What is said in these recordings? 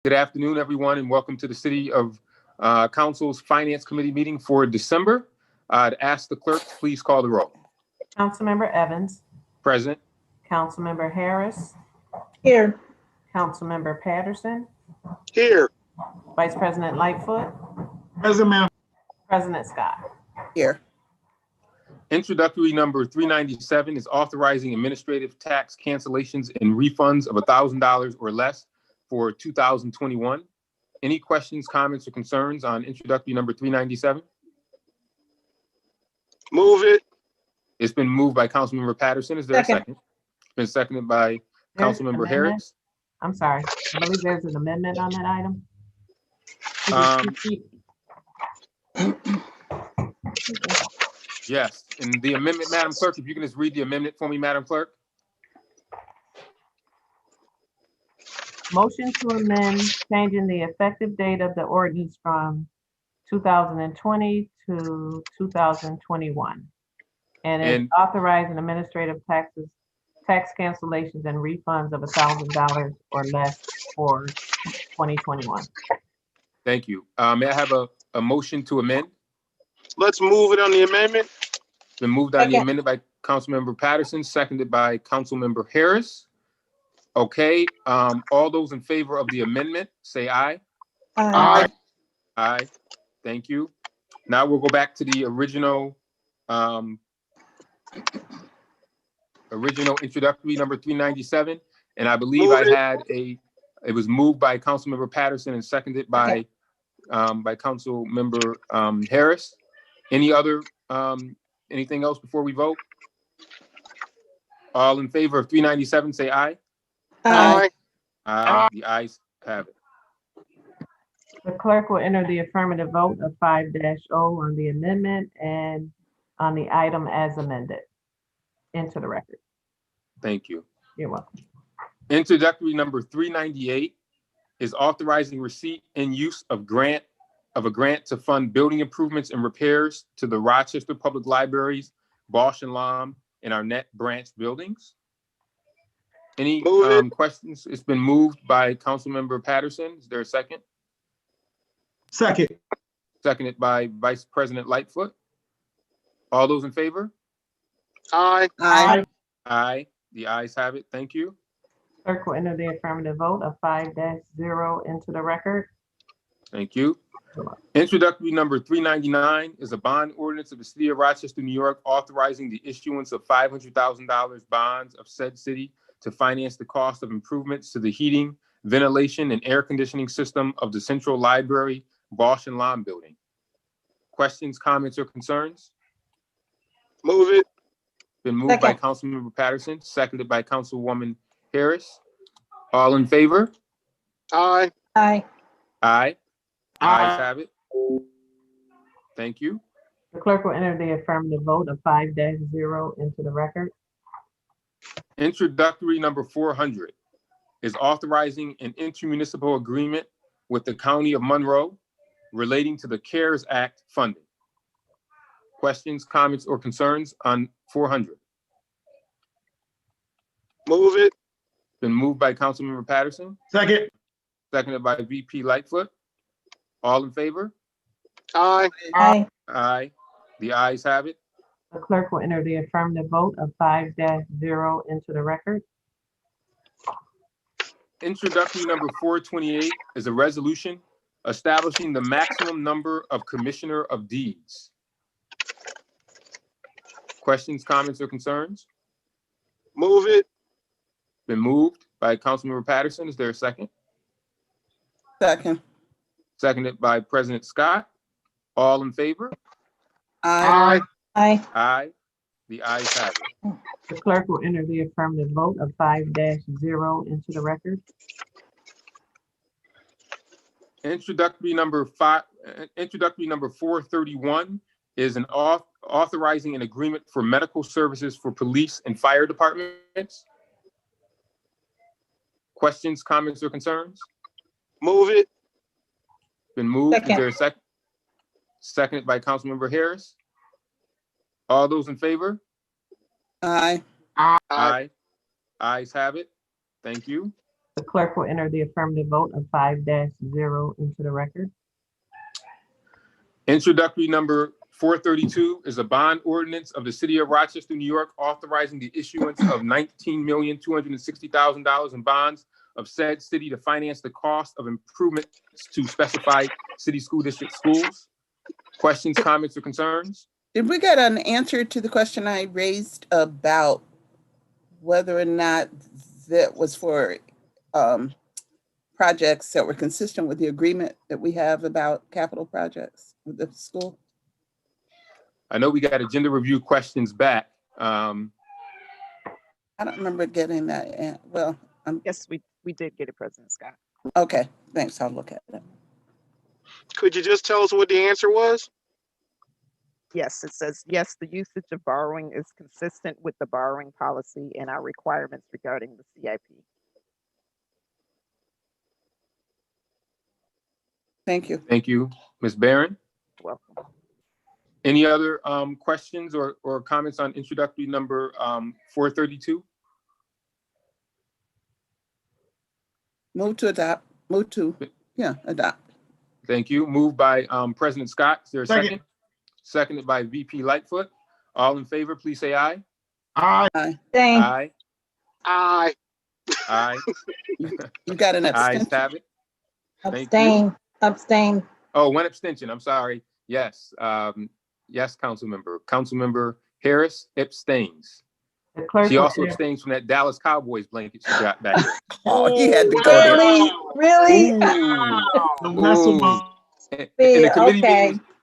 Good afternoon, everyone, and welcome to the City of Council's Finance Committee meeting for December. I'd ask the clerk to please call the roll. Councilmember Evans, Present. Councilmember Harris, Here. Councilmember Patterson, Here. Vice President Lightfoot, Present, ma'am. President Scott. Here. Introductory number 397 is authorizing administrative tax cancellations and refunds of $1,000 or less for 2021. Any questions, comments, or concerns on introductory number 397? Move it. It's been moved by Councilmember Patterson. Is there a second? It's been seconded by There's an Councilmember amendment. Harris. I'm sorry, I believe there's an amendment on that item. Yes, and the amendment, Madam Clerk, if you can just read the amendment for me, Madam Clerk. Motion to amend, changing the effective date of the ordinance from 2020 to 2021. And it's And- authorizing administrative tax cancellations and refunds of $1,000 or less for 2021. Thank you. May I have a motion to amend? Let's move it on the amendment. Been moved on the Second. amendment by Councilmember Patterson, seconded by Councilmember Harris. Okay, all those in favor of the amendment, say aye. Aye. Aye, thank you. Now we'll go back to the original introductory number 397. And I believe Move it was moved by Councilmember Patterson and seconded by Councilmember Harris. Any other, anything else before we vote? All in favor of 397, say aye. Aye. Aye, the ayes have it. The clerk will enter the affirmative vote of 5-0 on the amendment and on the item as amended into the record. Thank you. You're welcome. Introductory number 398 is authorizing receipt and use of a grant to fund building improvements and repairs to the Rochester Public Libraries, Bosch and Lomb, and our net branch buildings. Any questions? It's been moved by Councilmember Patterson. Is there a second? Second. Seconded by Vice President Lightfoot. All those in favor? Aye. Aye. Aye. The ayes have it. Thank you. Clerk will enter the affirmative vote of 5-0 into the record. Thank you. Introductory number 399 is a bond ordinance of the City of Rochester, New York, authorizing the issuance of $500,000 bonds of said city to finance the cost of improvements to the heating, ventilation, and air conditioning system of the Central Library, Bosch and Lomb building. Questions, comments, or concerns? Move it. Been moved by Councilmember Patterson, seconded by Councilwoman Harris. All in favor? Aye. Aye. Aye. Ayes have it. Thank you. The clerk will enter the affirmative vote of 5-0 into the record. Introductory number 400 is authorizing an intermunicipal agreement with the County of Monroe relating to the CARES Act funding. Questions, comments, or concerns on 400? Move it. Been moved by Councilmember Patterson, Second. seconded by VP Lightfoot. All in favor? Aye. Aye. Aye. The ayes have it. The clerk will enter the affirmative vote of 5-0 into the record. Introductory number 428 is a resolution establishing the maximum number of Commissioner of Deeds. Questions, comments, or concerns? Move it. Been moved by Councilmember Patterson. Is there a second? Second. Seconded by President Scott. All in favor? Aye. Aye. Aye. The ayes have it. The clerk will enter the affirmative vote of 5-0 into the record. Introductory number 431 is an authorizing an agreement for medical services for police and fire departments. Questions, comments, or concerns? Move it. Been moved. Is Second. there a second? Seconded by Councilmember Harris. All those in favor? Aye. Aye. Ayes have it. Thank you. The clerk will enter the affirmative vote of 5-0 into the record. Introductory number 432 is a bond ordinance of the city of Rochester, New York, authorizing the issuance of $19,260,000 in bonds of said city to finance the cost of improvements to specified city school district schools. Questions, comments, or concerns? Did we get an answer to the question I raised about whether or not that was for projects that were consistent with the agreement that we have about capital projects with the school? I know we got agenda review questions back. I don't remember getting that. Well, Yes, we did get it, President Scott. okay, thanks. I'll look at it. Could you just tell us what the answer was? Yes, it says, yes, the usage of borrowing is consistent with the borrowing policy and our requirements regarding the CIP. Thank you. Thank you, Ms. Barron. Welcome. Any other questions or comments on introductory number 432? Move to adopt. Adopt. Thank you. Moved by President Scott. Is there a second? Seconded by VP Lightfoot. All in favor, please say aye. Aye. Aye. Aye. Aye. You got an Ayes abstention? have it. Thank you. Abstain. Oh, one abstention. I'm sorry. Yes. Yes, Councilmember Harris abstains. The clerk She will also enter- abstains from that Dallas Cowboys blanket she got back there. Oh, he had to go there. Really? Ooh.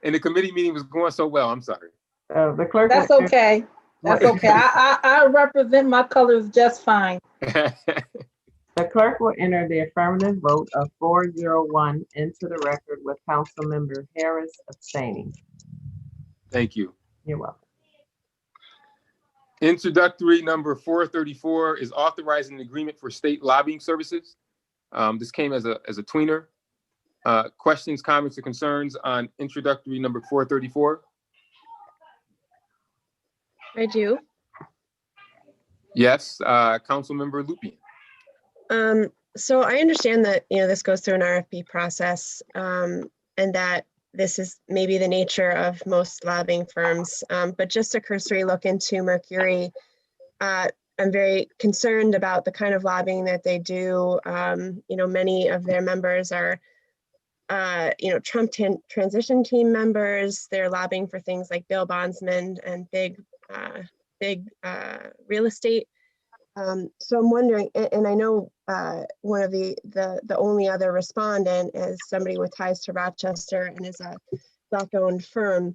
And the committee meeting was going so well. I'm sorry. the clerk. That's will enter- okay. That's okay. I represent my colors just fine. The clerk will enter the affirmative vote of 401 into the record with Councilmember Harris abstaining. Thank you. You're welcome. Introductory number 434 is authorizing an agreement for state lobbying services. This came as a tweener. Questions, comments, or concerns on introductory number 434? I do. Yes, Councilmember Lupien. So I understand that, this goes through an RFP process, and that this is maybe the nature of most lobbying firms, but just a cursory look into Mercury, I'm very concerned about the kind of lobbying that they do. Many of their members are, Trump transition team members. They're lobbying for things like bail bondsmen and big real estate. So I'm wondering, and I know one of the only other respondent is somebody with ties to Rochester and is a Black-owned firm.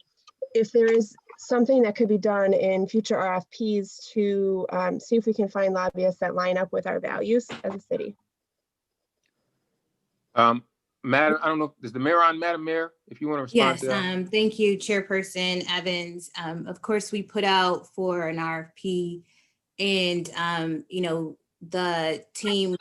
If there is something that could be done in future RFPs to see if we can find lobbyists that line up with our values as a city. Madam, I don't know, is the mayor on, Madam Mayor, if you want to respond Yes, to that? thank you, Chairperson Evans. Of course, we put out for an RFP, and the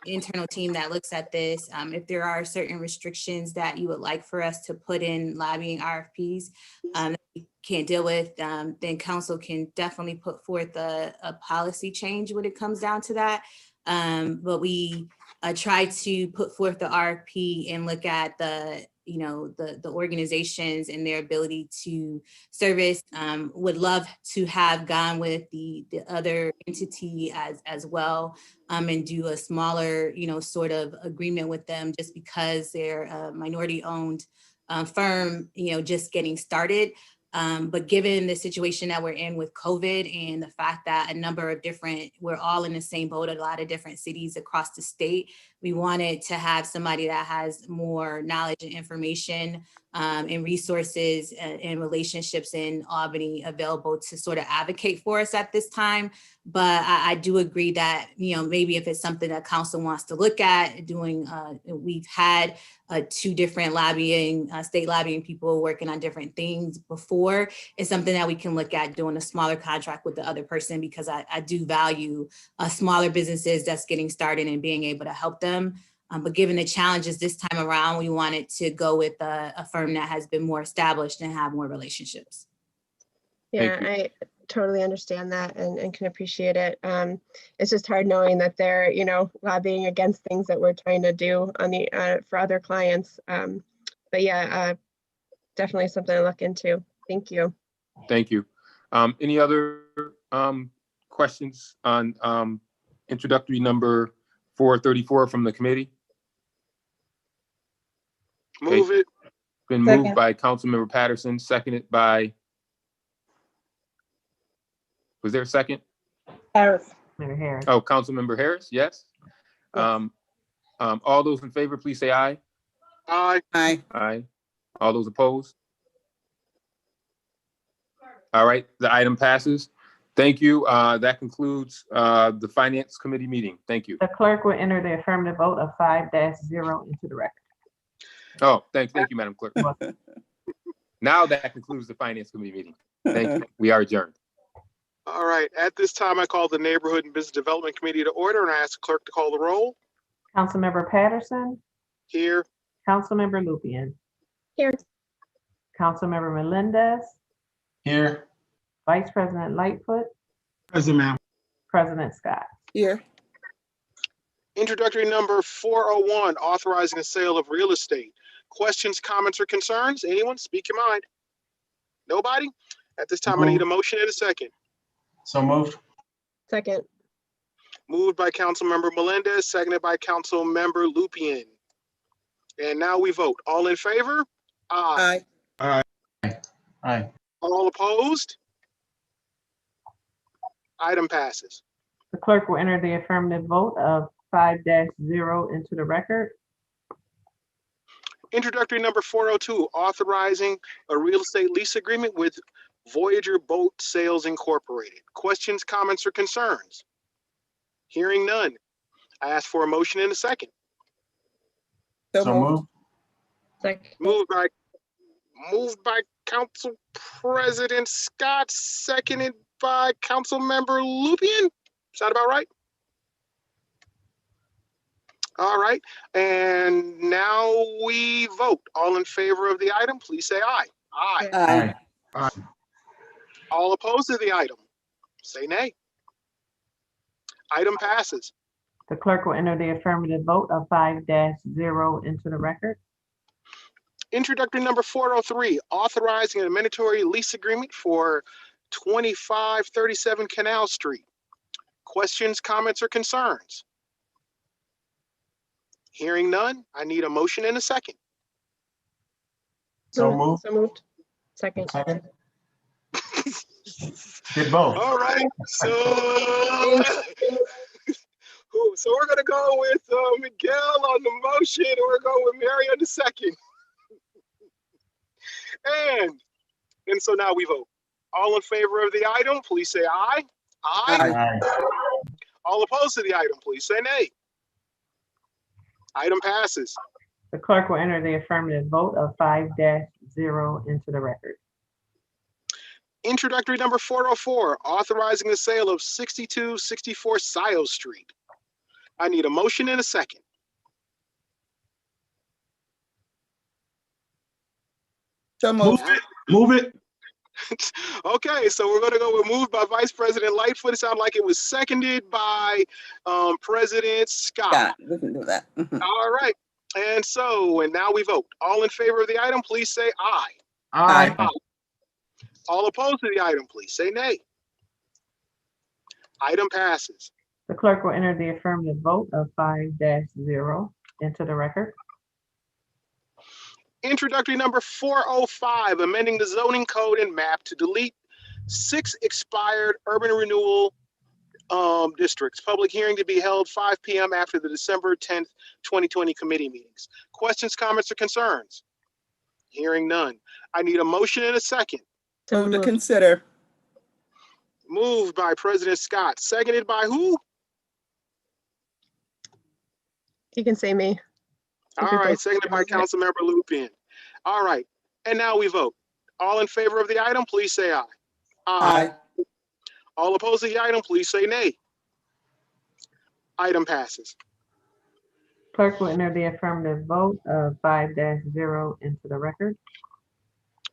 internal team that looks at this, if there are certain restrictions that you would like for us to put in lobbying RFPs that we can't deal with, then council can definitely put forth a policy change when it comes down to that. But we try to put forth the RFP and look at the organizations and their ability to service. Would love to have gone with the other entity as well, and do a smaller, sort of agreement with them, just because they're a minority owned firm, just getting started. But given the situation that we're in with COVID and the fact that we're all in the same boat, a lot of different cities across the state, we wanted to have somebody that has more knowledge and information and resources and relationships in Albany available to sort of advocate for us at this time. But I do agree that, maybe if it's something that council wants to look at doing, we've had 2 different state lobbying people working on different things before. It's something that we can look at doing a smaller contract with the other person, because I do value smaller businesses that's getting started and being able to help them. But given the challenges this time around, we wanted to go with a firm that has been more established and have more relationships. Yeah, totally understand that and can appreciate it. It's just hard knowing that they're, lobbying against things that we're trying to do on the for other clients. But yeah, definitely something to look into. Thank you. Thank you. Any other questions on introductory number 434 from the committee? Move it. Been moved Second. by Councilmember Patterson, seconded by, was there a second? Harris. Member Harris. Oh, Councilmember Harris, yes. All those in favor, please say aye. Aye. Aye. Aye. All those opposed? All right, the item passes. Thank you. That concludes the Finance Committee meeting. Thank you. The clerk will enter the affirmative vote of 5-0 into the record. Oh, thank you, Madam Clerk. Now that concludes the Finance Committee meeting. Thank you. We are adjourned. All right. At this time, I call the Neighborhood and Business Development Committee to order, and I ask the clerk to call the roll. Councilmember Patterson, Here. Councilmember Lupian, Here. Councilmember Melendez, Here. Vice President Lightfoot, Present, ma'am. President Scott. Here. Introductory number 401, authorizing the sale of real estate. Questions, comments, or concerns? Anyone? Speak your mind. Nobody? At this time, I need a motion and a second. So moved. Second. Moved by Councilmember Melendez, seconded by Councilmember Lupian. And now we vote. All in favor? Aye. Aye. Aye. All opposed? Item passes. The clerk will enter the affirmative vote of 5-0 into the record. Introductory number 402, authorizing a real estate lease agreement with Voyager Boat Sales Incorporated. Questions, comments, or concerns? Hearing none. I ask for a motion in a second. So So moved. moved. Second. Moved by Council President Scott, seconded by Councilmember Lupian. Sound about right? All right, and now we vote. All in favor of the item, please say aye. Aye. Aye. All opposed to the item, say nay. Item passes. The clerk will enter the affirmative vote of 5-0 into the record. Introductory number 403, authorizing an mandatory lease agreement for 2537 Canal Street. Questions, comments, or concerns? Hearing none, I need a motion and a second. So moved. So moved. Second. Second. Did both. All right, so we're gonna go with Miguel on the motion, and we're going with Mary on the second. And so now we vote. All in favor of the item, please say aye. Aye. Aye. All opposed to the item, please say nay. Item passes. The clerk will enter the affirmative vote of 5-0 into the record. Introductory number 404, authorizing the sale of 6264 Scioto Street. I need a motion and a second. So moved. Move it. Okay, so we're going to go with moved by Vice President Lightfoot. It sounded like it was seconded by President Scott. Yeah, we can do that. Mhm. All right, and now we vote. All in favor of the item, please say aye. Aye. All opposed to the item, please say nay. Item passes. The clerk will enter the affirmative vote of 5-0 into the record. Introductory number 405, amending the zoning code and map to delete 6 expired urban renewal districts. Public hearing to be held 5 p.m. after the December 10th, 2020 committee meetings. Questions, comments, or concerns? Hearing none. I need a motion and a second. So Move to moved. consider. Moved by President Scott, seconded by who? You can say me. All If you're right, both- seconded by Councilmember Lupian. All right, and now we vote. All in favor of the item, please say aye. Aye. All opposed to the item, please say nay. Item passes. Clerk will enter the affirmative vote of 5-0 into the record.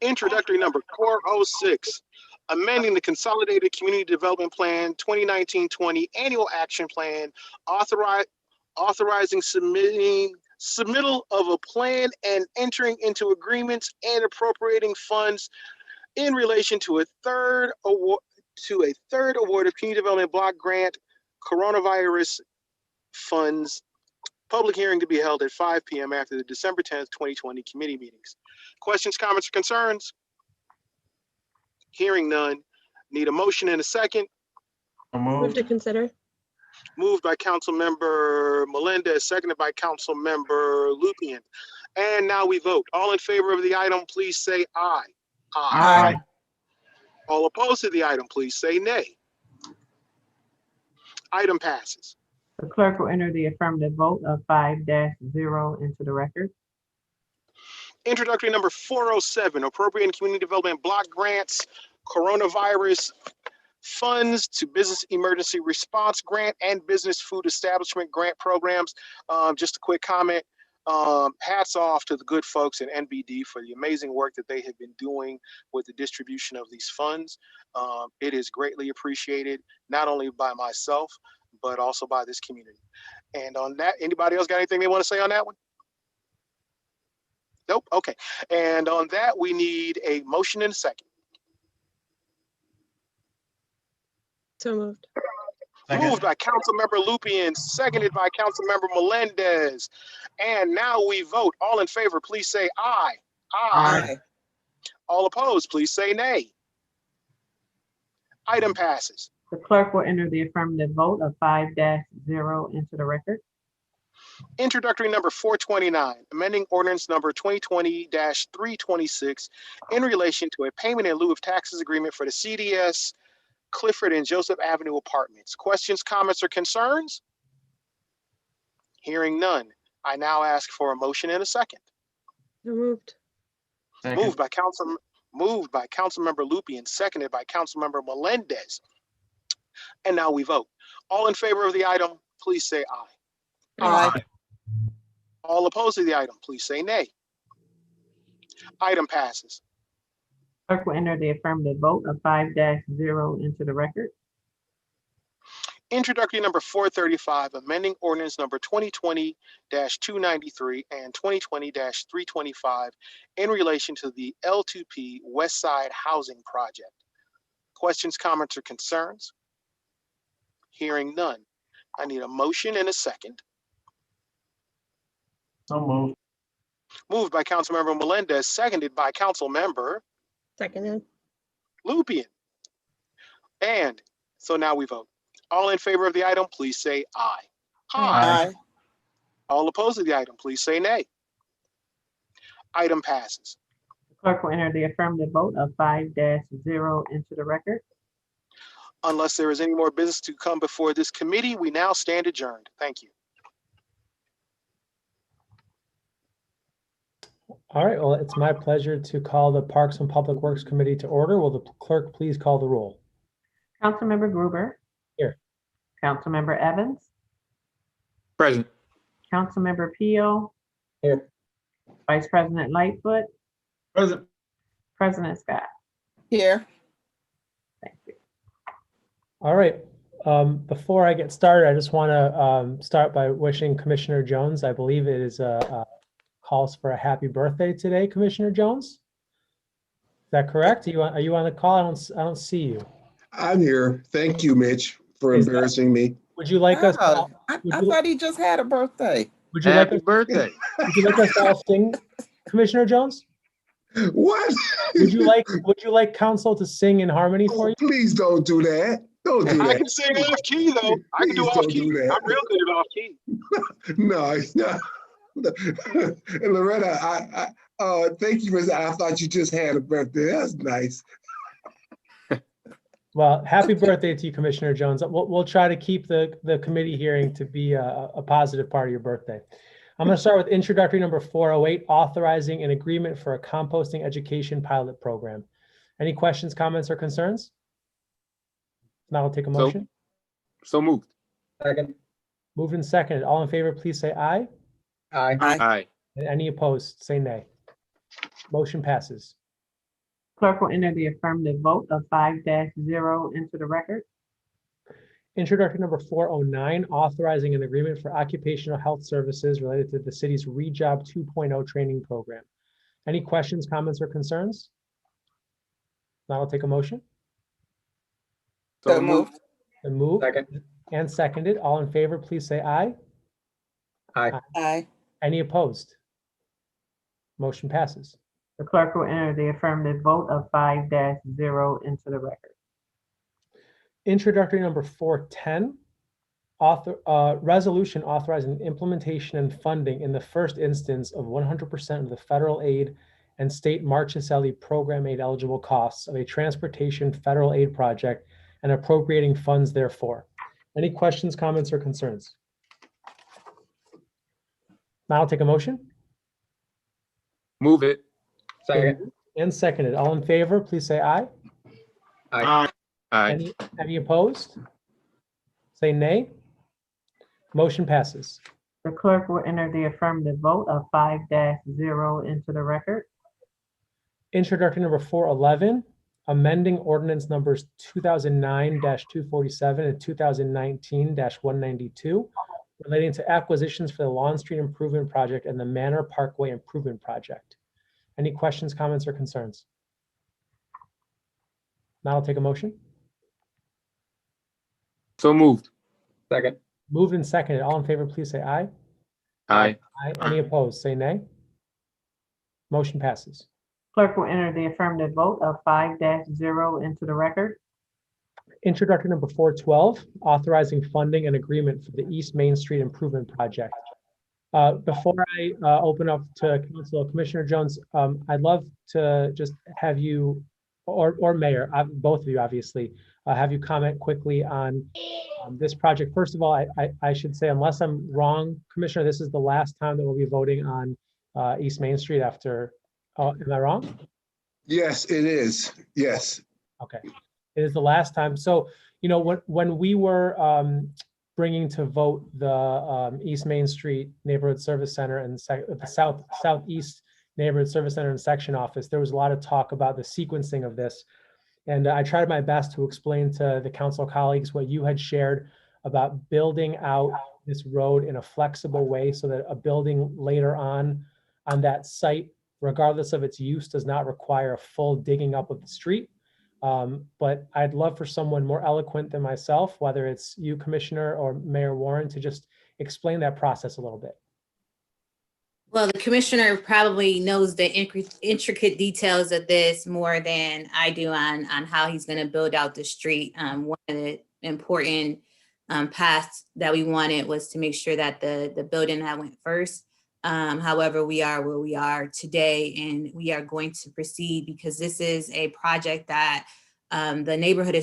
Introductory number 406, amending the Consolidated Community Development Plan 2019-20 Annual Action Plan, authorizing submittal of a plan and entering into agreements and appropriating funds in relation to a third award of Community Development Block Grant coronavirus funds. Public hearing to be held at 5 p.m. after the December 10th, 2020 committee meetings. Questions, comments, or concerns? Hearing none. Need a motion and a second. So Move moved. to consider. Moved by Councilmember Melendez, seconded by Councilmember Lupian. And now we vote. All in favor of the item, please say aye. Aye. All opposed to the item, please say nay. Item passes. The clerk will enter the affirmative vote of 5-0 into the record. Introductory number 407, appropriating community development block grants, coronavirus funds to business emergency response grant and business food establishment grant programs. Just a quick comment. Hats off to the good folks at NBD for the amazing work that they have been doing with the distribution of these funds. It is greatly appreciated, not only by myself, but also by this community. And on that, anybody else got anything they want to say on that one? Nope. Okay. And on that, we need a motion and a second. So moved. Second. Moved by Councilmember Lupian, seconded by Councilmember Melendez. And now we vote. All in favor, please say aye. Aye. All opposed, please say nay. Item passes. The clerk will enter the affirmative vote of 5-0 into the record. Introductory number 429, amending ordinance number 2020-326 in relation to a payment in lieu of taxes agreement for the CDS Clifford and Joseph Avenue Apartments. Questions, comments, or concerns? Hearing none. I now ask for a motion and a second. So moved. Second. Moved by Councilmember Lupian, seconded by Councilmember Melendez. And now we vote. All in favor of the item, please say aye. Aye. All opposed to the item, please say nay. Item passes. Clerk will enter the affirmative vote of 5-0 into the record. Introductory number 435, amending ordinance number 2020-293 and 2020-325 in relation to the L2P West Side Housing Project. Questions, comments, or concerns? Hearing none. I need a motion and a second. So moved. Moved by Councilmember Melendez, seconded by Councilmember Seconded. Lupian. And so now we vote. All in favor of the item, please say aye. Aye. All opposed to the item, please say nay. Item passes. The clerk will enter the affirmative vote of 5-0 into the record. Unless there is any more business to come before this committee, we now stand adjourned. Thank you. All right, well, it's my pleasure to call the Parks and Public Works Committee to order. Will the clerk please call the roll? Councilmember Gruber. Here. Councilmember Evans. Present. Councilmember Peel. Here. Vice President Lightfoot. Present. President Scott. Here. Thank you. All right, before I get started, I just want to start by wishing Commissioner Jones, I believe it is calls for a happy birthday today, Commissioner Jones. Is that correct? Are you on the call? I don't see you. I'm here. Thank you, Mitch, for Is that- embarrassing me. Would you like us? Oh, I would you- thought he just had a birthday. Would you like Happy us? birthday. Would you like us to all sing, Commissioner Jones? What? Would you like council to sing in harmony for Oh, you? please don't do that. Don't do I that. can sing off key though. I can do Please off don't key. do that. I'm real good at off key. No, it's not. And Loretta, I thank you for that. I thought you just had a birthday. That's nice. Well, happy birthday to you, Commissioner Jones. We'll try to keep the committee hearing to be a positive part of your birthday. I'm going to start with introductory number 408, authorizing an agreement for a composting education pilot program. Any questions, comments, or concerns? Now I'll take a motion. So moved. Second. Moved and seconded. All in favor, please say aye. Aye. Aye. And any opposed, say nay. Motion passes. Clerk will enter the affirmative vote of 5-0 into the record. Introductory number 409, authorizing an agreement for occupational health services related to the city's Rejob 2.0 training program. Any questions, comments, or concerns? Now I'll take a motion. So moved. And moved Second. and seconded. All in favor, please say aye. Aye. Any opposed? Motion passes. The clerk will enter the affirmative vote of 5-0 into the record. Introductory number 410, resolution authorizing implementation and funding in the first instance of 100% of the federal aid and state Marchicelli program aid eligible costs of a transportation federal aid project and appropriating funds therefore. Any questions, comments, or concerns? Now I'll take a motion. Move it. Second. And seconded. All in favor, please say aye. Aye. Aye. Any opposed? Say nay. Motion passes. The clerk will enter the affirmative vote of 5-0 into the record. Introductory number 411, amending ordinance numbers 2009-247 and 2019-192 relating to acquisitions for the Lawn Street Improvement Project and the Manor Parkway Improvement Project. Any questions, comments, or concerns? Now I'll take a motion. So moved. Second. Moved and seconded. All in favor, please say aye. Aye. Aye. Any opposed, say nay. Motion passes. Clerk will enter the affirmative vote of 5-0 into the record. Introductory number 412, authorizing funding and agreement for the East Main Street Improvement Project. Before I open up to Council Commissioner Jones, I'd love to just have you, or Mayor, both of you obviously, have you comment quickly on this project. First of all, I should say, unless I'm wrong, Commissioner, this is the last time that we'll be voting on East Main Street after, am I wrong? Yes, it is. Yes. Okay, it is the last time. So, you know, when we were bringing to vote the East Main Street Neighborhood Service Center and the Southeast Neighborhood Service Center and Section Office, there was a lot of talk about the sequencing of this. And I tried my best to explain to the council colleagues what you had shared about building out this road in a flexible way so that a building later on that site, regardless of its use, does not require a full digging up of the street. But I'd love for someone more eloquent than myself, whether it's you, Commissioner, or Mayor Warren, to just explain that process a little bit. Well, the commissioner probably knows the intricate details of this more than I do on how he's going to build out the street. One of the important paths that we wanted was to make sure that the building that went first. However, we are where we are today, and we are going to proceed because this is a project that the neighborhood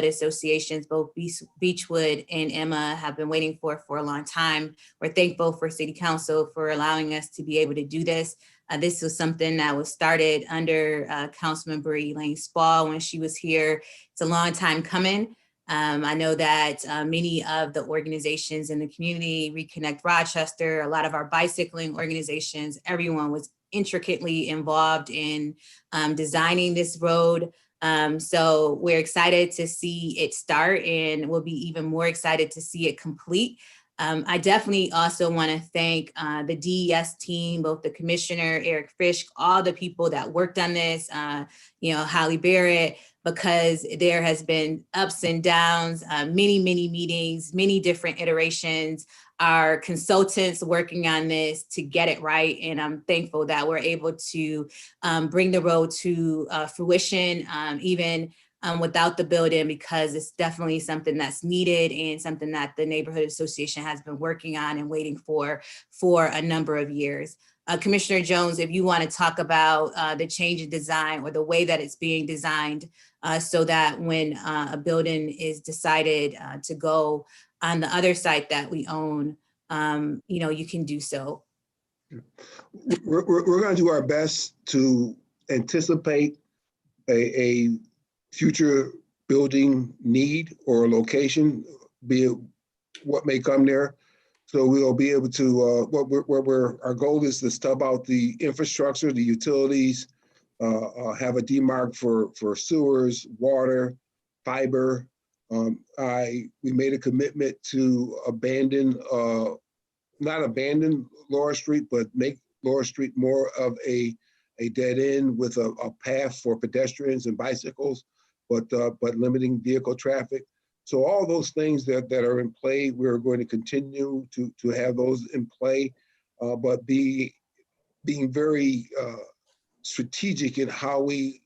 associations, both Beechwood and Emma, have been waiting for a long time. We're thankful for City Council for allowing us to be able to do this. This was something that was started under Councilmember Elaine Spall when she was here. It's a long time coming. I know that many of the organizations in the community, Reconnect Rochester, a lot of our bicycling organizations, everyone was intricately involved in designing this road. So we're excited to see it start, and we'll be even more excited to see it complete. I definitely also want to thank the DES team, both the commissioner, Eric Fish, all the people that worked on this, Holly Barrett, because there has been ups and downs, many meetings, many different iterations, our consultants working on this to get it right. And I'm thankful that we're able to bring the road to fruition, even without the building, because it's definitely something that's needed and something that the neighborhood association has been working on and waiting for a number of years. Commissioner Jones, if you want to talk about the change in design or the way that it's being designed so that when a building is decided to go on the other site that we own, you can do so. We're going to do our best to anticipate a future building need or location, be it what may come there. So we'll be able to, our goal is to stub out the infrastructure, the utilities, have a demarc for sewers, water, fiber. We made a commitment to abandon, not abandon Laura Street, but make Laura Street more of a dead end with a path for pedestrians and bicycles, but limiting vehicle traffic. So all those things that are in play, we're going to continue to have those in play, but being very strategic in how we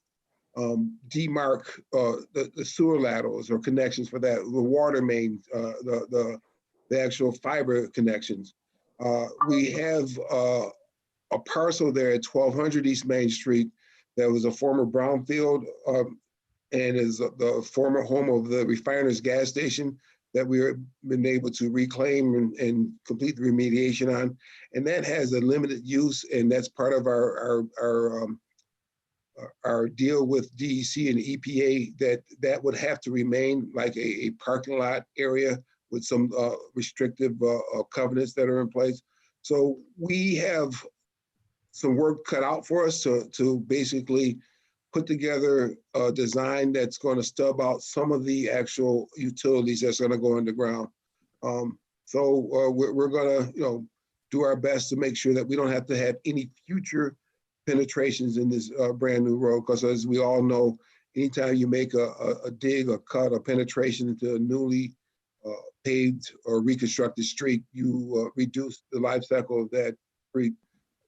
demarc the sewer laterals or connections for that, the water main, the actual fiber connections. We have a parcel there at 1200 East Main Street that was a former brownfield and is the former home of the refiner's gas station that we've been able to reclaim and complete the remediation on. And that has a limited use, and that's part of our deal with DEC and EPA that would have to remain like a parking lot area with some restrictive covenants that are in place. So we have some work cut out for us to basically put together a design that's going to stub out some of the actual utilities that's going to go underground. So we're going to, do our best to make sure that we don't have to have any future penetrations in this brand new road, because as we all know, anytime you make a dig, a cut, a penetration into a newly paved or reconstructed street, you reduce the life cycle of that street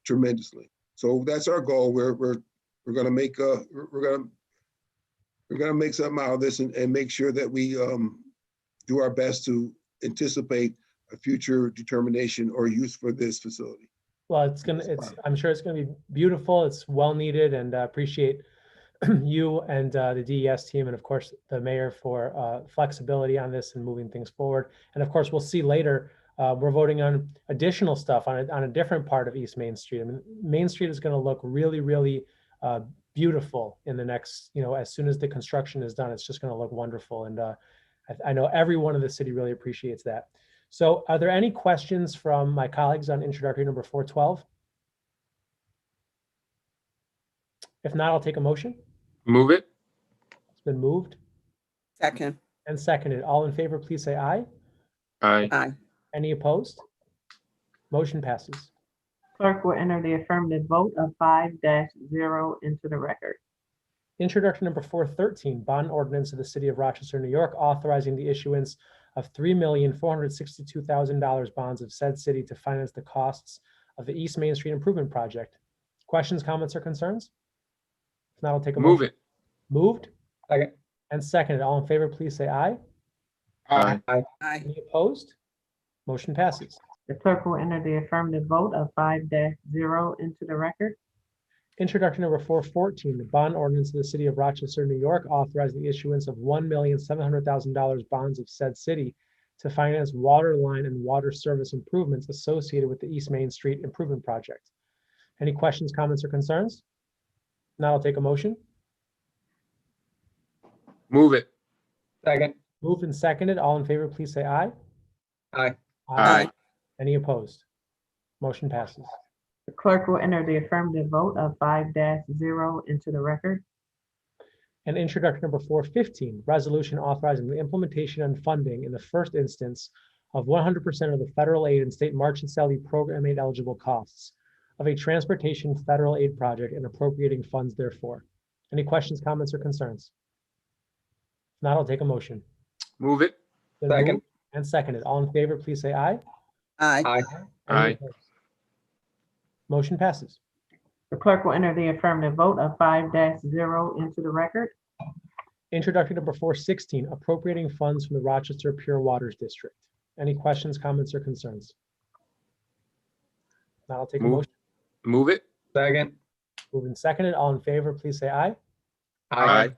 tremendously. So that's our goal. We're going to make we're going to make something out of this and make sure that we do our best to anticipate a future determination or use for this facility. Well, I'm sure it's gonna be beautiful. It's well needed, and appreciate you and the DES team, and of course the mayor for flexibility on this and moving things forward. And of course, we'll see later. We're voting on additional stuff on a different part of East Main Street. I mean, Main Street is going to look really, really beautiful in the next, as soon as the construction is done, it's just going to look wonderful. And I know everyone in the city really appreciates that. So are there any questions from my colleagues on introductory number 412? If not, I'll take a motion. Move it. It's been moved Second. and seconded. All in favor, please say aye. Aye. Aye. Any opposed? Motion passes. Clerk will enter the affirmative vote of 5-0 into the record. Introduction number 413, bond ordinance of the city of Rochester, New York, authorizing the issuance of $3,462,000 bonds of said city to finance the costs of the East Main Street Improvement Project. Questions, comments, or concerns? If not, I'll take a motion. Move it. Moved Second. and seconded. All in favor, please say aye. Aye. Aye. Any opposed? Motion passes. The clerk will enter the affirmative vote of 5-0 into the record. Introduction number 414, the bond ordinance of the city of Rochester, New York, authorizing the issuance of $1,700,000 bonds of said city to finance water line and water service improvements associated with the East Main Street Improvement Project. Any questions, comments, or concerns? Now I'll take a motion. Move it. Second. Moved and seconded. All in favor, please say aye. Aye. Aye. Any opposed? Motion passes. The clerk will enter the affirmative vote of 5-0 into the record. And introduction number 415, resolution authorizing the implementation and funding in the first instance of 100% of the federal aid and state March and Sally program aid eligible costs of a transportation federal aid project and appropriating funds therefore. Any questions, comments, or concerns? If not, I'll take a motion. Move it. Been Second. moved and seconded. All in favor, please say aye. Aye. Aye. Any Aye. opposed? Motion passes. The clerk will enter the affirmative vote of 5-0 into the record. Introduction number 416, appropriating funds from the Rochester Pure Waters District. Any questions, comments, or concerns? Now I'll take a Move. motion. Move it. Second. Moved and seconded. All in favor, please say aye. Aye.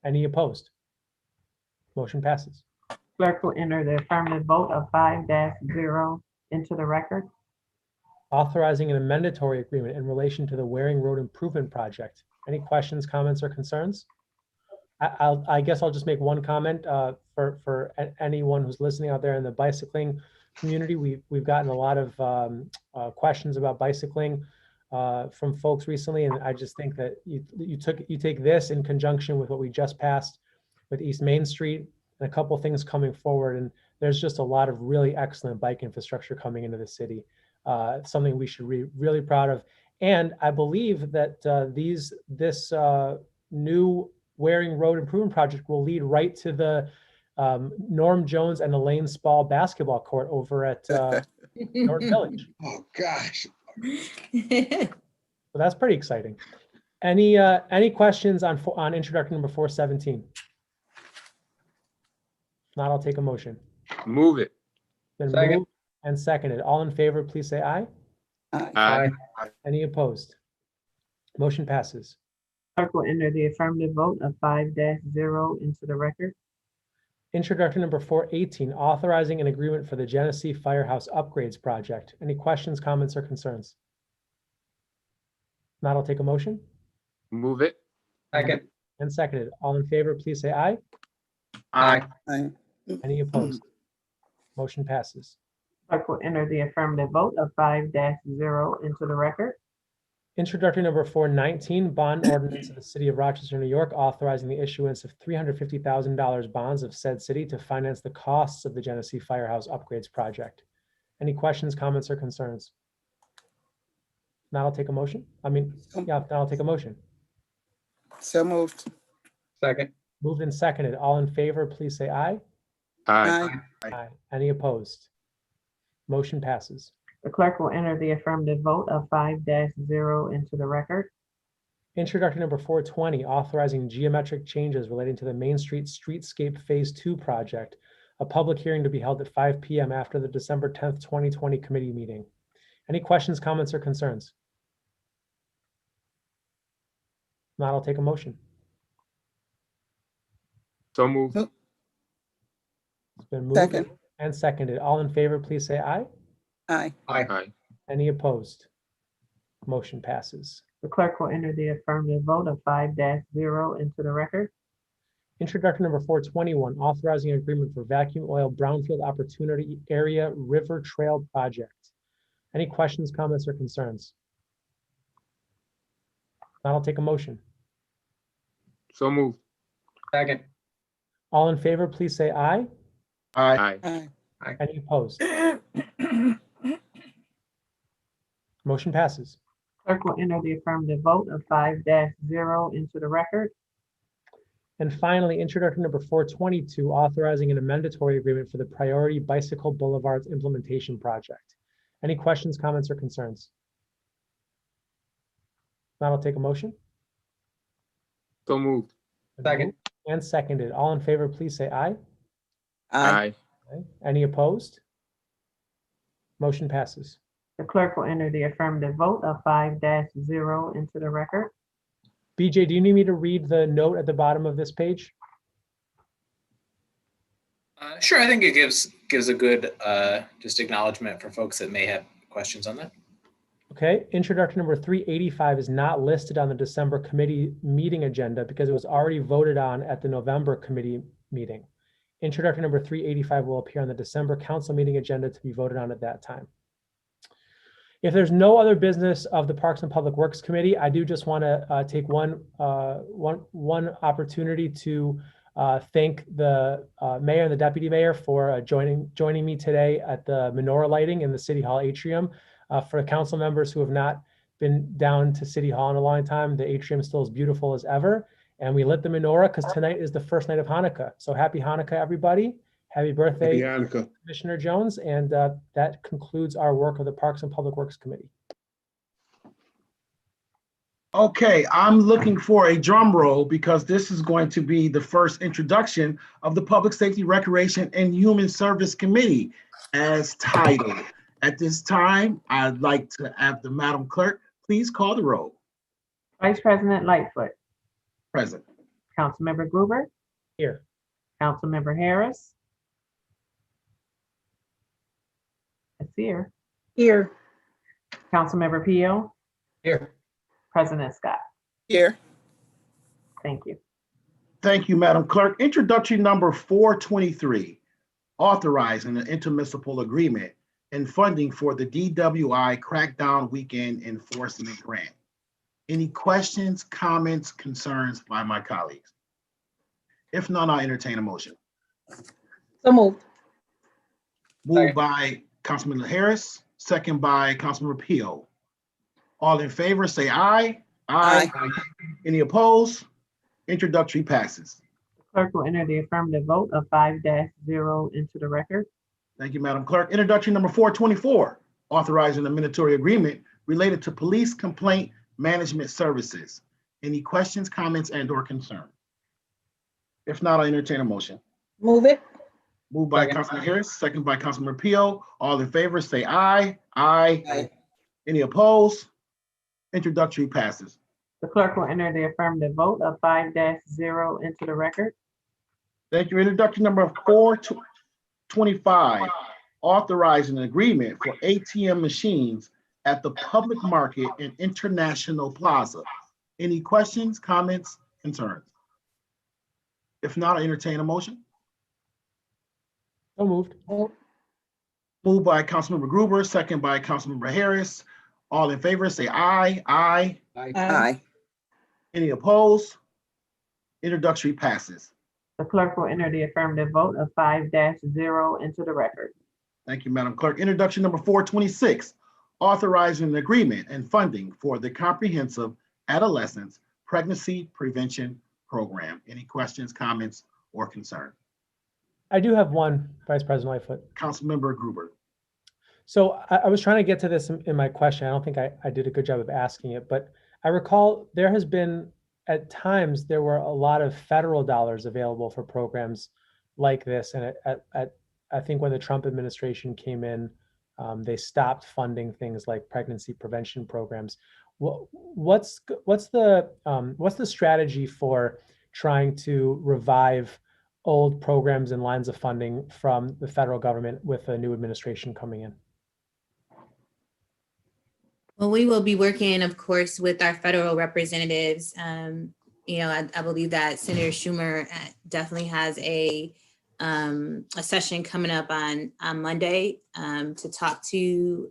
Any opposed? Motion passes. Clerk will enter the affirmative vote of 5-0 into the record. Authorizing an amendatory agreement in relation to the Waring Road Improvement Project. Any questions, comments, or concerns? I guess I'll just make one comment for anyone who's listening out there in the bicycling community. We've gotten a lot of questions about bicycling. from folks recently, and I just think that you take this in conjunction with what we just passed with East Main Street and a couple things coming forward, and there's just a lot of really excellent bike infrastructure coming into the city. Something we should be really proud of. And I believe that this new Waring Road Improvement Project will lead right to the Norm Jones and Elaine Spall basketball court over at North Village. Oh, gosh. So that's pretty exciting. Any questions on introduction number 417? If not, I'll take a motion. Move it. Been Second. moved and seconded. All in favor, please say aye. Aye. Aye. Any opposed? Motion passes. Clerk will enter the affirmative vote of 5-0 into the record. Introduction number 418, authorizing an agreement for the Genesee Firehouse Upgrades Project. Any questions, comments, or concerns? Not, I'll take a motion. Move it. Second. And seconded. All in favor, please say aye. Aye. Aye. Any opposed? Motion passes. Clerk will enter the affirmative vote of 5-0 into the record. Introductory number 419, bond ordinance of the city of Rochester, New York, authorizing the issuance of $350,000 bonds of said city to finance the costs of the Genesee Firehouse Upgrades Project. Any questions, comments, or concerns? Now I'll take a motion. Now I'll take a motion. So moved. Second. Moved and seconded. All in favor, please say aye. Aye. Aye. Any opposed? Motion passes. The clerk will enter the affirmative vote of 5-0 into the record. Introductory number 420, authorizing geometric changes relating to the Main Street Streetscape Phase 2 project. A public hearing to be held at 5 p.m. after the December 10th, 2020 committee meeting. Any questions, comments, or concerns? Not, I'll take a motion. So moved. Nope. It's been moved Second. and seconded. All in favor, please say aye. Aye. Aye. Any opposed? Motion passes. The clerk will enter the affirmative vote of 5-0 into the record. Introduction number 421, authorizing an agreement for vacuum oil brownfield opportunity area river trail project. Any questions, comments, or concerns? Now I'll take a motion. So moved. Second. All in favor, please say aye. Aye. Aye. Any opposed? Motion passes. Clerk will enter the affirmative vote of 5-0 into the record. And finally, introduction number 422, authorizing an amendatory agreement for the Priority Bicycle Boulevards Implementation Project. Any questions, comments, or concerns? Now I'll take a motion. So moved. Second. And seconded. All in favor, please say aye. Aye. Aye. Any opposed? Motion passes. The clerk will enter the affirmative vote of 5-0 into the record. BJ, do you need me to read the note at the bottom of this page? Sure, I think it gives a good just acknowledgement for folks that may have questions on that. Okay, introduction number 385 is not listed on the December committee meeting agenda because it was already voted on at the November committee meeting. Introduction number 385 will appear on the December council meeting agenda to be voted on at that time. If there's no other business of the Parks and Public Works Committee, I do just want to take one opportunity to thank the mayor and the deputy mayor for joining me today at the menorah lighting in the City Hall atrium. For council members who have not been down to City Hall in a long time, the atrium still is beautiful as ever. And we lit the menorah because tonight is the first night of Hanukkah. So happy Hanukkah, everybody. Happy birthday, Happy Hanukkah. Commissioner Jones. And that concludes our work of the Parks and Public Works Committee. Okay, I'm looking for a drum roll because this is going to be the first introduction of the Public Safety, Recreation, and Human Service Committee as titled. At this time, I'd like to have the Madam Clerk please call the roll. Vice President Lightfoot, Present. Councilmember Gruber, Here. Councilmember Harris. It's here. Here. Councilmember Peel, Here. President Scott. Here. Thank you. Thank you, Madam Clerk. Introductory number 423, authorizing an intermunicipal agreement and funding for the DWI Crackdown Weekend Enforcement Grant. Any questions, comments, concerns by my colleagues? If none, I'll entertain a motion. So moved. Moved by Councilman Harris, second by Councilman Peel. All in favor, say aye. Aye. Any opposed? Introductory passes. Clerk will enter the affirmative vote of 5-0 into the record. Thank you, Madam Clerk. Introductory number 424, authorizing a mandatory agreement related to police complaint management services. Any questions, comments, and/or concern? If not, I'll entertain a motion. Move it. Moved by Second. Councilman Harris, second by Councilman Peel. All in favor, say aye. Aye. Any opposed? Introductory passes. The clerk will enter the affirmative vote of 5-0 into the record. Thank you. Introduction number 425, authorizing an agreement for ATM machines at the public market in International Plaza. Any questions, comments, concerns? If not, I entertain a motion. So moved. Moved by Councilmember Gruber, second by Councilmember Harris. All in favor, say aye. Aye. Aye. Any opposed? Introductory passes. The clerk will enter the affirmative vote of 5-0 into the record. Thank you, Madam Clerk. Introduction number 426, authorizing an agreement and funding for the Comprehensive Adolescence Pregnancy Prevention Program. Any questions, comments, or concern? I do have one, Vice President Lightfoot. Councilmember Gruber. So I was trying to get to this in my question. I don't think I did a good job of asking it, but I recall there has been, at times, there were a lot of federal dollars available for programs like this. And I think when the Trump administration came in, they stopped funding things like pregnancy prevention programs. What's the strategy for trying to revive old programs and lines of funding from the federal government with a new administration coming in? Well, we will be working, of course, with our federal representatives. I believe that Senator Schumer definitely has a session coming up on Monday to talk to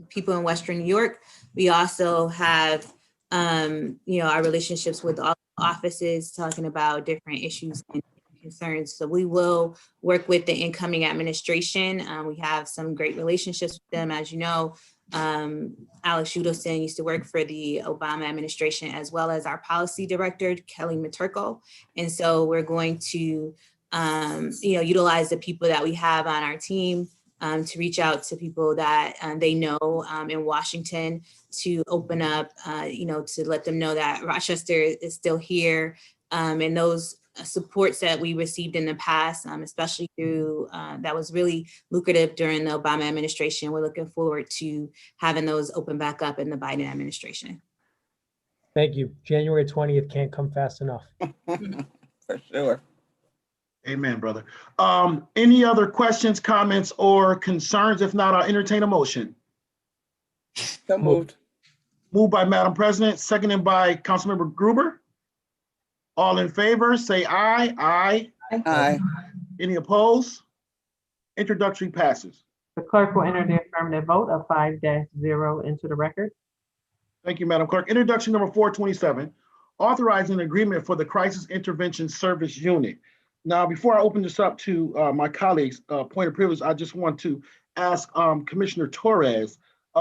people in Western New York. We also have, our relationships with all offices talking about different issues and concerns. So we will work with the incoming administration. We have some great relationships with them, as you know. Alex Udelson used to work for the Obama administration, as well as our policy director, Kelly McTurkle. And so we're going to, utilize the people that we have on our team to reach out to people that they know in Washington to open up, to let them know that Rochester is still here. And those supports that we received in the past, especially through that was really lucrative during the Obama administration. We're looking forward to having those open back up in the Biden administration. Thank you. January 20th can't come fast enough. For sure. Amen, brother. Any other questions, comments, or concerns? If not, I'll entertain a motion. So moved. Moved by Madam President, seconded by Councilmember Gruber. All in favor, say aye. Aye. Aye. Any opposed? Introductory passes. The clerk will enter the affirmative vote of 5-0 into the record. Thank you, Madam Clerk. Introduction number 427, authorizing an agreement for the Crisis Intervention Service Unit. Now, before I open this up to my colleagues, point of privilege, I just want to ask Commissioner Torres.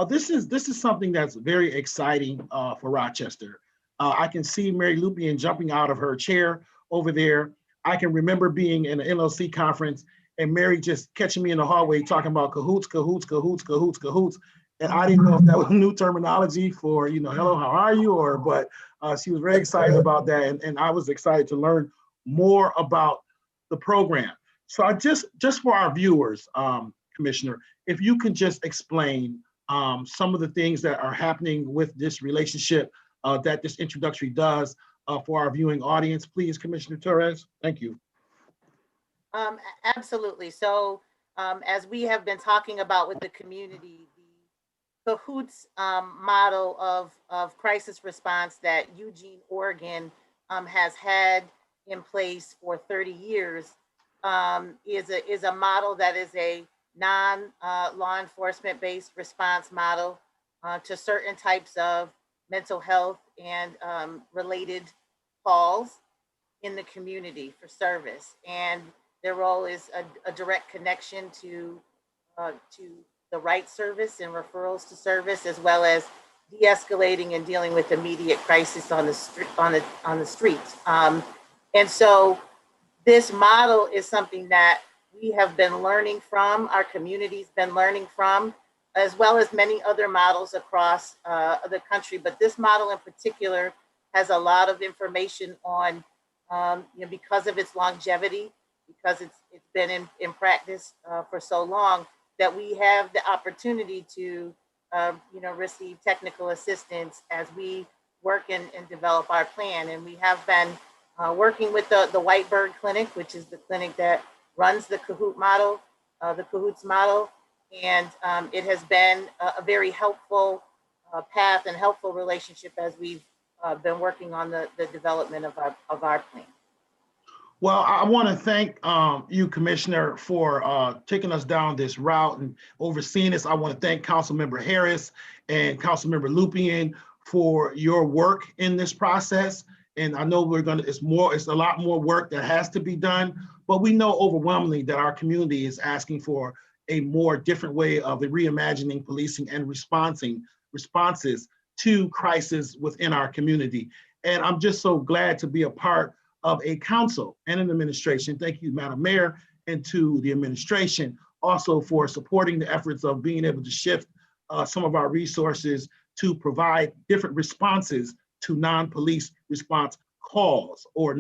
This is something that's very exciting for Rochester. I can see Mary Lupian jumping out of her chair over there. I can remember being in an NLC conference and Mary just catching me in the hallway talking about cahoots, cahoots, cahoots, cahoots, cahoots. And I didn't know if that was new terminology for, hello, how are you? But she was very excited about that. And I was excited to learn more about the program. So I just for our viewers, Commissioner, if you can just explain some of the things that are happening with this relationship that this introductory does for our viewing audience, please, Commissioner Torres. Thank you. Absolutely. So as we have been talking about with the community, the cahoots model of crisis response that Eugene, Oregon has had in place for 30 years is a model that is a non-law enforcement-based response model to certain types of mental health and related calls in the community for service. And their role is a direct connection to the right service and referrals to service, as well as de-escalating and dealing with immediate crisis on the streets. And so this model is something that we have been learning from, our community's been learning from, as well as many other models across the country. But this model in particular has a lot of information on, because of its longevity, because it's been in practice for so long, that we have the opportunity to receive technical assistance as we work and develop our plan. And we have been working with the Whitebird Clinic, which is the clinic that runs the Cahoots model. And it has been a very helpful path and helpful relationship as we've been working on the development of our plan. Well, I want to thank you, Commissioner, for taking us down this route and overseeing this. I want to thank Councilmember Harris and Councilmember Lupien for your work in this process. And I know it's a lot more work that has to be done, but we know overwhelmingly that our community is asking for a more different way of reimagining policing and responses to crisis within our community. And I'm just so glad to be a part of a council and an administration. Thank you, Madam Mayor, and to the administration also for supporting the efforts of being able to shift some of our resources to provide different responses to non-police response calls or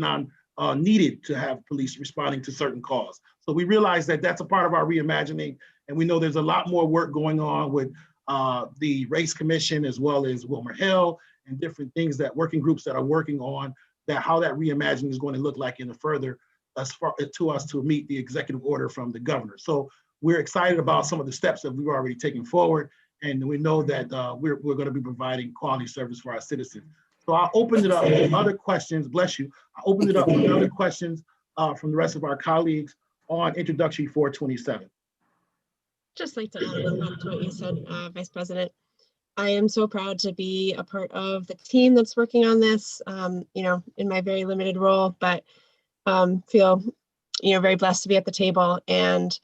needed to have police responding to certain calls. So we realize that that's a part of our reimagining, and we know there's a lot more work going on with the Race Commission as well as Wilmer Hill and different things that working groups that are working on how that reimagining is going to look like in the further as far to us to meet the executive order from the governor. So we're excited about some of the steps that we've already taken forward, and we know that we're going to be providing quality service for our citizens. So I'll open it up to other questions. Bless you. I'll open it up to other questions from the rest of our colleagues on Introductory 427. Just like to add a little bit to what you said, Vice President. I am so proud to be a part of the team that's working on this, in my very limited role, but feel, very blessed to be at the table. And,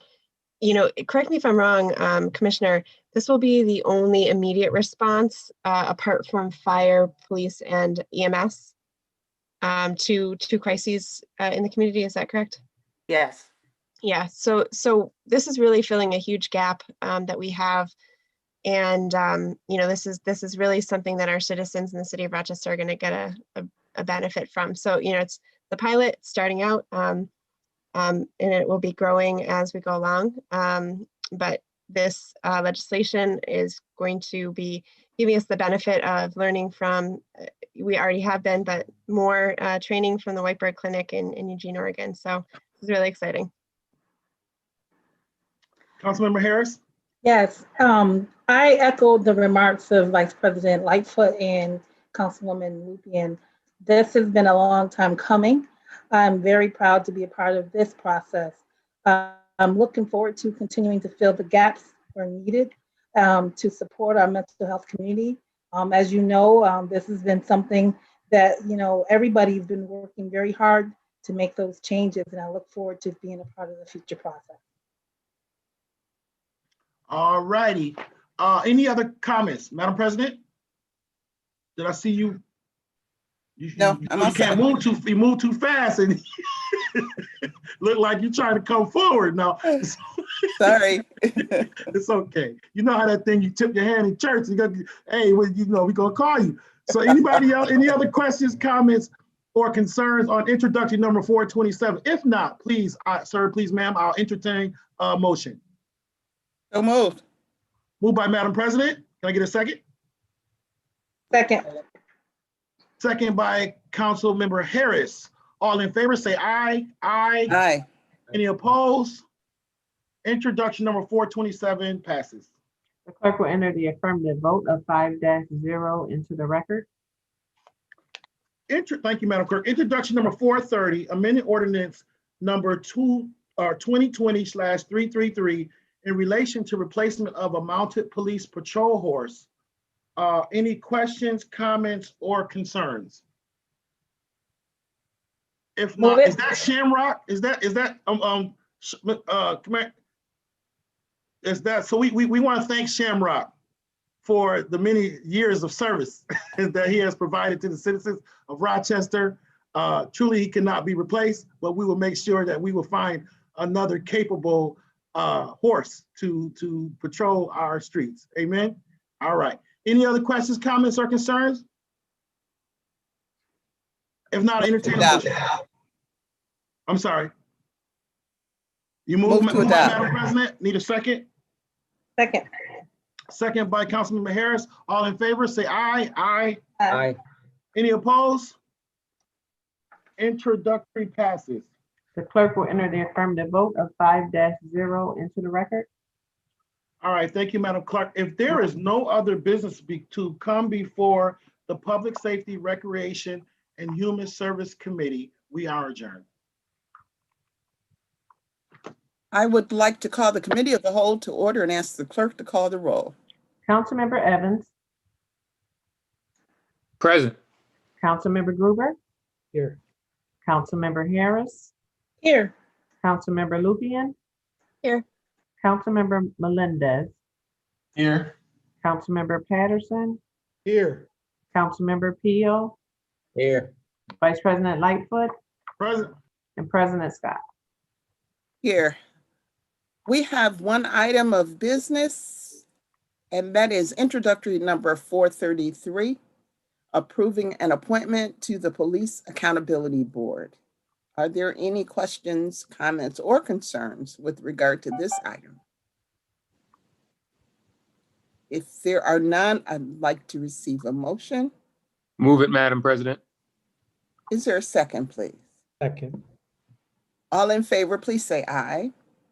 correct me if I'm wrong, Commissioner, this will be the only immediate response apart from fire, police, and EMS to crises in the community. Is that correct? Yes. Yeah. So this is really filling a huge gap that we have. And, this is really something that our citizens in the city of Rochester are going to get a benefit from. So, it's the pilot starting out and it will be growing as we go along. But this legislation is going to be giving us the benefit of learning from, we already have been, but more training from the Whitebird Clinic in Eugene, Oregon. So it's really exciting. Councilmember Harris? Yes, I echoed the remarks of Vice President Lightfoot and Councilwoman Lupien. This has been a long time coming. I'm very proud to be a part of this process. I'm looking forward to continuing to fill the gaps where needed to support our mental health community. As you know, this has been something that, everybody's been working very hard to make those changes, and I look forward to being a part of the future process. All righty. Any other comments, Madam President? Did I see you? No, you can't move too. You move too fast, and look like you're trying to come forward now. Sorry. It's okay. You know how that thing you tip your hand in church. You got, hey, we're gonna call you. So anybody else? Any other questions, comments, or concerns on Introductory number 427? If not, please, sir, please, ma'am, I'll entertain a motion. So moved. Moved by Madam President. Can I get a second? Second. Second by Councilmember Harris. All in favor, say aye. Aye. Aye. Any opposed? Introduction number 427 passes. The clerk will enter the affirmative vote of 5-0 into the record. Thank you, Madam Clerk. Introduction number 430, amended ordinance number 2020/333, in relation to replacement of a mounted police patrol horse. Any questions, comments, or concerns? If Move not, it. is that Shamrock? Is that so we want to thank Shamrock for the many years of service that he has provided to the citizens of Rochester. Truly, he cannot be replaced, but we will make sure that we will find another capable horse to patrol our streets. Amen. All right. Any other questions, comments, or concerns? If not, entertain a motion. I'm sorry. You move, Move to adopt. Madam President. Need a second? Second. Second by Councilmember Harris. All in favor, say aye. Aye. Aye. Any opposed? Introductory passes. The clerk will enter the affirmative vote of 5-0 into the record. All right, thank you, Madam Clerk. If there is no other business to come before the Public Safety, Recreation, and Human Service Committee, we are adjourned. I would like to call the Committee of the Whole to order and ask the clerk to call the roll. Councilmember Evans, Present. Councilmember Gruber, Here. Councilmember Harris, Here. Councilmember Lupian. Here. Councilmember Melendez, Here. Councilmember Patterson, Here. Councilmember Peel, Here. Vice President Lightfoot, Present. and President Scott. Here. We have one item of business, and that is introductory number 433, approving an appointment to the Police Accountability Board. Are there any questions, comments, or concerns with regard to this item? If there are none, I'd like to receive a motion. Move it, Madam President. Is there a second, please? Second. All in favor, please say aye.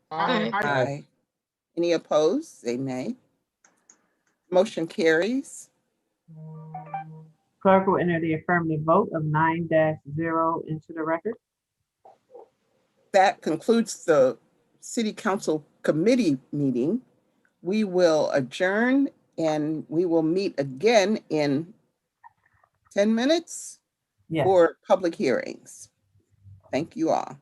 Aye. Aye. Any opposed, say nay. Motion carries. Clerk will enter the affirmative vote of 9-0 into the record. That concludes the City Council Committee meeting. We will adjourn and we will meet again in 10 minutes Yes. for public hearings. Thank you all.